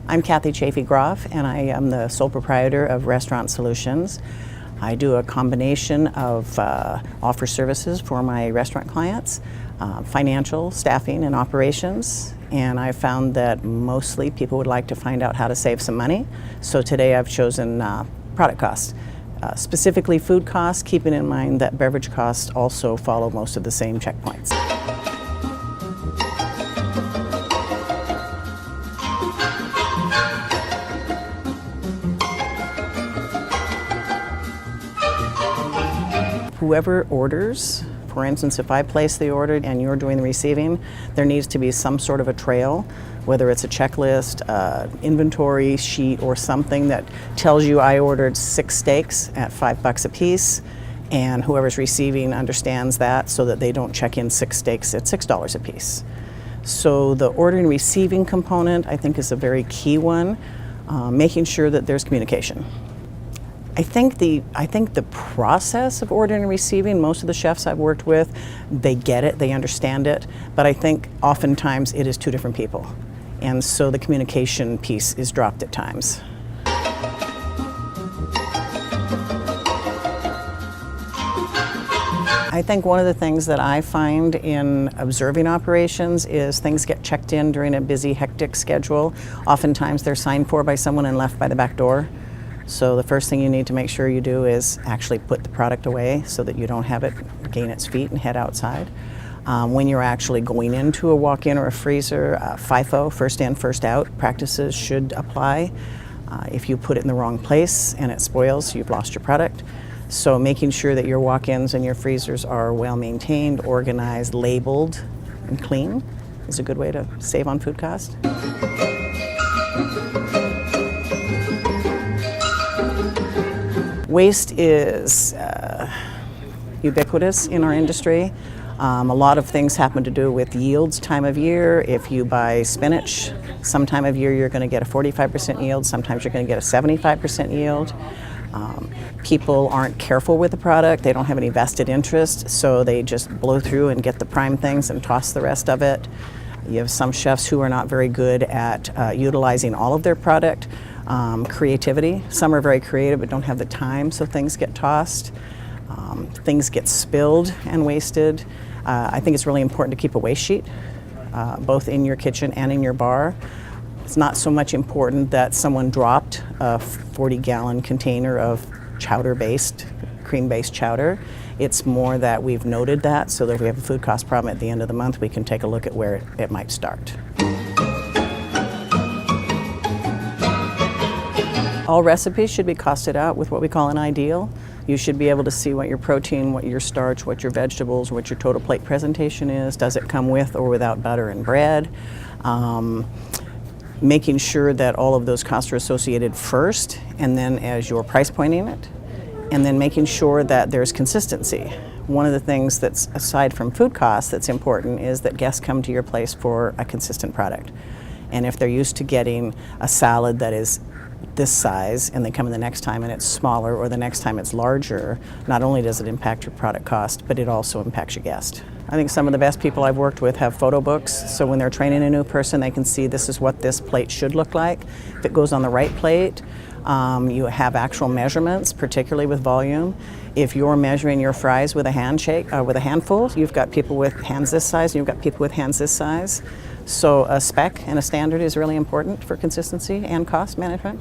I'm Kathy Groff, and I am the sole proprietor of Restaurant Solutions. I do a combination of offer services for my restaurant clients, financial, staffing, and operations. And I found that mostly people would like to find out how to save some money. So today I've chosen product costs, specifically food costs, keeping in mind that beverage costs also follow most of the same checkpoints. Whoever orders, for instance, if I place the order and you're doing the receiving, there needs to be some sort of a trail, whether it's a checklist, inventory sheet, or something that tells you I ordered 6 steaks at $5 a piece, and whoever's receiving understands that so that they don't check in 6 steaks at $6 a piece. So the ordering and receiving component, I think, is a very key one, making sure that there's communication. I think the process of ordering and receiving, most of the chefs I've worked with, they get it, they understand it, but I think oftentimes it is 2 different people. And so the communication piece is dropped at times. I think one of the things that I find in observing operations is things get checked in during a busy, hectic schedule. Oftentimes they're signed for by someone and left by the back door. So the first thing you need to make sure you do is actually put the product away so that you don't have it gain its feet and head outside. When you're actually going into a walk-in or a freezer, FIFO, first in, first out, practices should apply. If you put it in the wrong place and it spoils, you've lost your product. So making sure that your walk-ins and your freezers are well maintained, organized, labeled, and clean is a good way to save on food cost. Waste is ubiquitous in our industry. A lot of things happen to do with yields, time of year. If you buy spinach, some time of year you're going to get a 45% yield, sometimes you're going to get a 75% yield. People aren't careful with the product, they don't have any vested interest, so they just blow through and get the prime things and toss the rest of it. You have some chefs who are not very good at utilizing all of their product. Creativity. Some are very creative but don't have the time, so things get tossed. Things get spilled and wasted. I think it's really important to keep a waste sheet, both in your kitchen and in your bar. It's not so much important that someone dropped a 40-gallon container of chowder-based, cream-based chowder. It's more that we've noted that so that if we have a food cost problem at the end of the month, we can take a look at where it might start. All recipes should be costed out with what we call an ideal. You should be able to see what your protein, what your starch, what your vegetables, what your total plate presentation is. Does it come with or without butter and bread? Making sure that all of those costs are associated first, and then as you're price pointing it, and then making sure that there's consistency. One of the things that's, aside from food costs, that's important is that guests come to your place for a consistent product. And if they're used to getting a salad that is this size and they come in the next time and it's smaller, or the next time it's larger, not only does it impact your product cost, but it also impacts your guest. I think some of the best people I've worked with have photo books, so when they're training a new person they can see this is what this plate should look like. If it goes on the right plate, you have actual measurements, particularly with volume. If you're measuring your fries with a handful, you've got people with hands this size and you've got people with hands this size. So a spec and a standard is really important for consistency and cost management.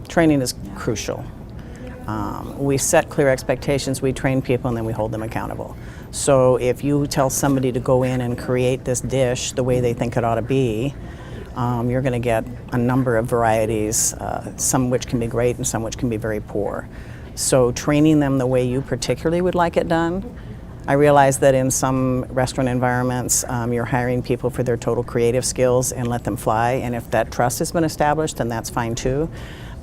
Training is crucial. We set clear expectations, we train people, and then we hold them accountable. So if you tell somebody to go in and create this dish the way they think it ought to be, you're going to get a number of varieties, some which can be great and some which can be very poor. So training them the way you particularly would like it done. I realize that in some restaurant environments, you're hiring people for their total creative skills and let them fly, and if that trust has been established, then that's fine too.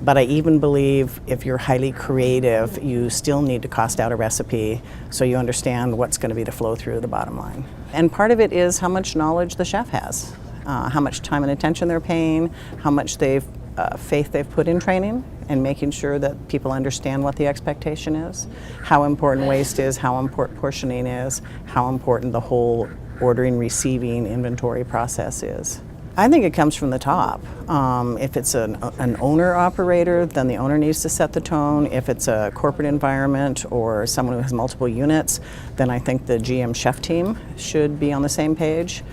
But I even believe if you're highly creative, you still need to cost out a recipe so you understand what's going to be the flow through the bottom line. And part of it is how much knowledge the chef has, how much time and attention they're paying, how much faith they've put in training, and making sure that people understand what the expectation is, how important waste is, how important portioning is, how important the whole ordering, receiving, inventory process is. I think it comes from the top. If it's an owner-operator, then the owner needs to set the tone. If it's a corporate environment or someone who has multiple units, then I think the GM chef team should be on the same page.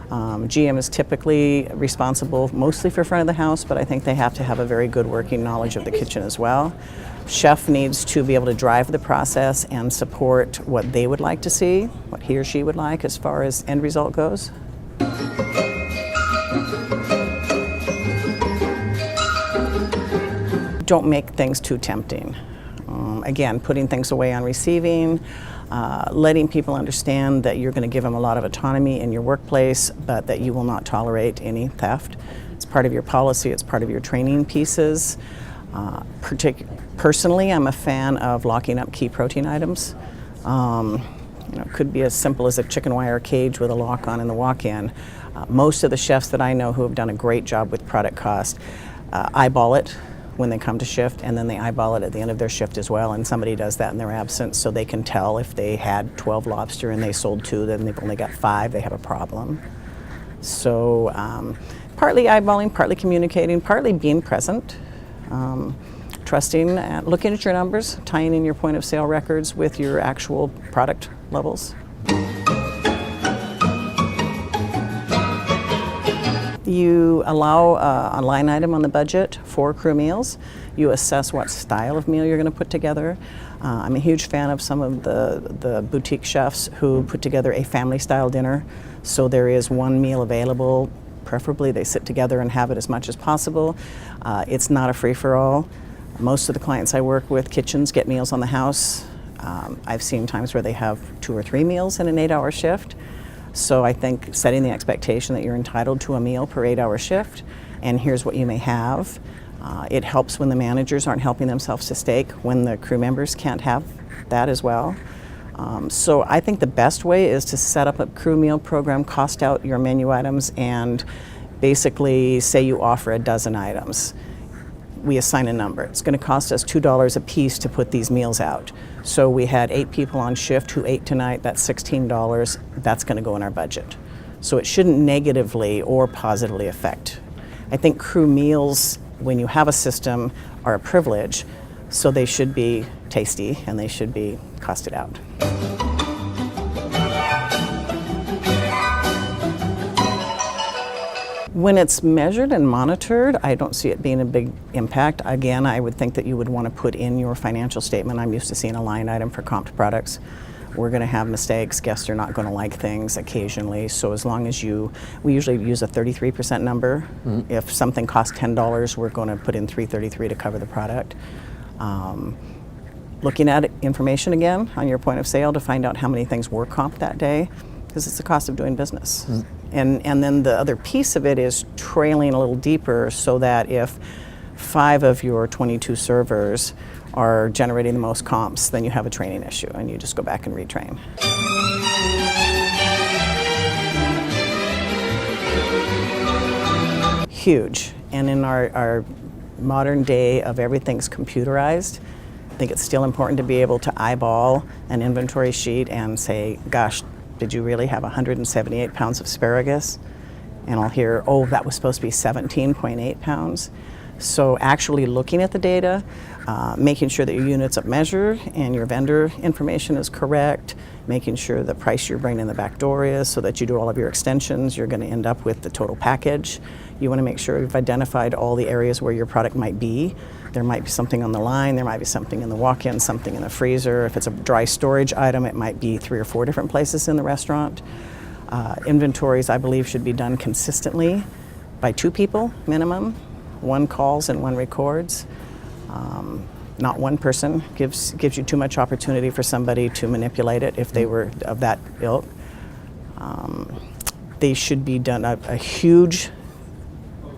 GM is typically responsible mostly for front of the house, but I think they have to have a very good working knowledge of the kitchen as well. Chef needs to be able to drive the process and support what they would like to see, what he or she would like as far as end result goes. Don't make things too tempting. Again, putting things away on receiving, letting people understand that you're going to give them a lot of autonomy in your workplace, but that you will not tolerate any theft. It's part of your policy, it's part of your training pieces. Personally, I'm a fan of locking up key protein items. It could be as simple as a chicken wire cage with a lock on in the walk-in. Most of the chefs that I know who have done a great job with product cost eyeball it when they come to shift, and then they eyeball it at the end of their shift as well, and somebody does that in their absence so they can tell if they had 12 lobster and they sold 2, then they've only got 5, they have a problem. So partly eyeballing, partly communicating, partly being present, trusting, looking at your numbers, tying in your point of sale records with your actual product levels. You allow a line item on the budget for crew meals. You assess what style of meal you're going to put together. I'm a huge fan of some of the boutique chefs who put together a family style dinner. So there is one meal available. Preferably they sit together and have it as much as possible. It's not a free-for-all. Most of the clients I work with, kitchens, get meals on the house. I've seen times where they have 2 or 3 meals in an 8-hour shift. So I think setting the expectation that you're entitled to a meal per 8-hour shift, and here's what you may have. It helps when the managers aren't helping themselves to steak, when the crew members can't have that as well. So I think the best way is to set up a crew meal program, cost out your menu items, and basically say you offer a dozen items. We assign a number. It's going to cost us $2 a piece to put these meals out. So we had 8 people on shift who ate tonight, that's $16. That's going to go in our budget. So it shouldn't negatively or positively affect. I think crew meals, when you have a system, are a privilege, so they should be tasty and they should be costed out. When it's measured and monitored, I don't see it being a big impact. Again, I would think that you would want to put in your financial statement. I'm used to seeing a line item for comped products. We're going to have mistakes. Guests are not going to like things occasionally. So as long as we usually use a 33% number. Mm-hmm. If something costs $10, we're going to put in $3.33 to cover the product. Looking at information again on your point of sale to find out how many things were comped that day, because it's the cost of doing business. Mm-hmm. And then the other piece of it is trailing a little deeper so that if 5 of your 22 servers are generating the most comps, then you have a training issue and you just go back and retrain. Huge. And in our modern day of everything's computerized, I think it's still important to be able to eyeball an inventory sheet and say, gosh, did you really have 178 pounds of asparagus? And I'll hear, oh, that was supposed to be 17.8 pounds. So actually looking at the data, making sure that your units of measure and your vendor information is correct, making sure the price you're bringing in the back door is so that you do all of your extensions, you're going to end up with the total package. You want to make sure you've identified all the areas where your product might be. There might be something on the line, there might be something in the walk-in, something in the freezer. If it's a dry storage item, it might be 3 or 4 different places in the restaurant. Inventories, I believe, should be done consistently by 2 people minimum. 1 calls and 1 records. Not one person gives you too much opportunity for somebody to manipulate it if they were of that ilk. They should be done. A huge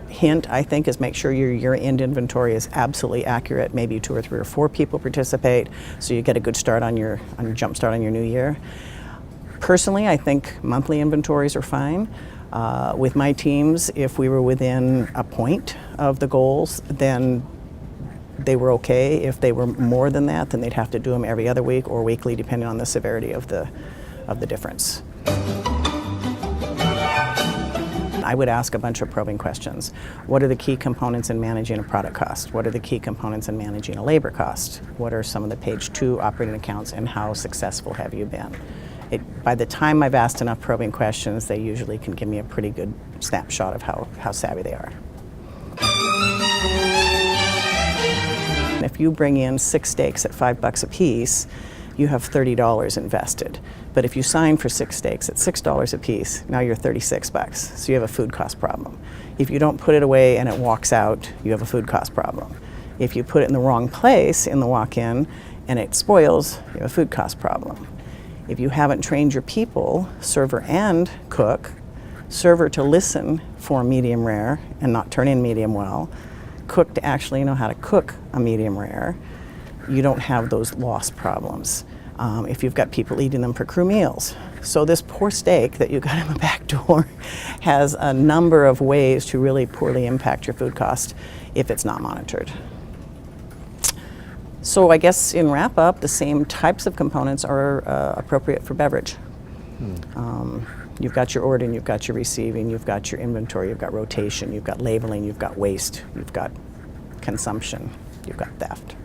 hint, I think, is make sure your year-end inventory is absolutely accurate. Maybe 2 or 3 or 4 people participate, so you get a good start on your jump start on your new year. Personally, I think monthly inventories are fine. With my teams, if we were within a point of the goals, then they were okay. If they were more than that, then they'd have to do them every other week or weekly, depending on the severity of the difference. I would ask a bunch of probing questions. What are the key components in managing a product cost? What are the key components in managing a labor cost? What are some of the page 2 operating accounts, and how successful have you been? By the time I've asked enough probing questions, they usually can give me a pretty good snapshot of how savvy they are. If you bring in 6 steaks at $5 a piece, you have $30 invested. But if you sign for 6 steaks at $6 a piece, now you're $36. So you have a food cost problem. If you don't put it away and it walks out, you have a food cost problem. If you put it in the wrong place in the walk-in and it spoils, you have a food cost problem. If you haven't trained your people, server and cook, server to listen for medium rare and not turn in medium well, cook to actually know how to cook a medium rare, you don't have those loss problems. If you've got people eating them for crew meals. So this poor steak that you got in the back door has a number of ways to really poorly impact your food cost if it's not monitored. So I guess in wrap up, the same types of components are appropriate for beverage. You've got your ordering, you've got your receiving, you've got your inventory, you've got rotation, you've got labeling, you've got waste, you've got consumption, you've got theft.